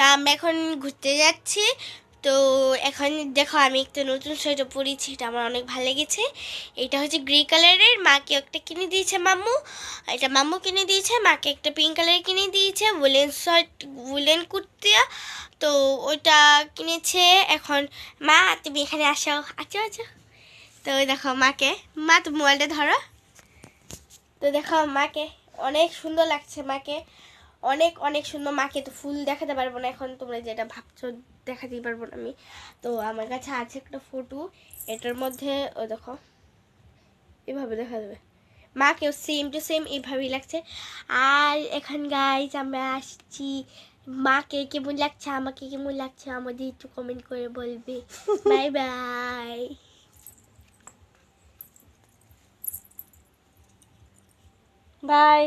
তা আমরা এখন ঘুরতে যাচ্ছি। তো এখন দেখো আমি একটা নতুন সোয়েটার পরেছি, এটা আমার অনেক ভালো লেগেছে। এটা হচ্ছে গ্রে কালারের, মাকে একটা কিনে দিয়েছে মাম্মু, এটা মাম্মু কিনে দিয়েছে, মাকে একটা পিঙ্ক কালারের কিনে দিয়েছে, উলেন শার্ট, উলেন কুর্তা। তো ওইটা কিনেছে। এখন মা তুমি এখানে আসো, আচ্ছা আচ্ছা। তো দেখো মাকে, মা তুমি মোবাইলটা ধরো। তো দেখো মাকে অনেক সুন্দর লাগছে, মাকে অনেক অনেক সুন্দর। মাকে তো ফুল দেখাতে পারবো না এখন, তোমরা যেটা ভাবছো দেখাতেই পারবো না আমি। তো আমার কাছে আছে একটা ফটো, এটার মধ্যে ও দেখো এভাবে দেখা যাবে, মাকেও সেম টু সেম এইভাবেই লাগছে। আর এখন গাইজ আমরা আসছি, মাকে কেমন লাগছে, আমাকে কেমন লাগছে আমাদের একটু কমেন্ট করে বলবে। Bye bye. বাই।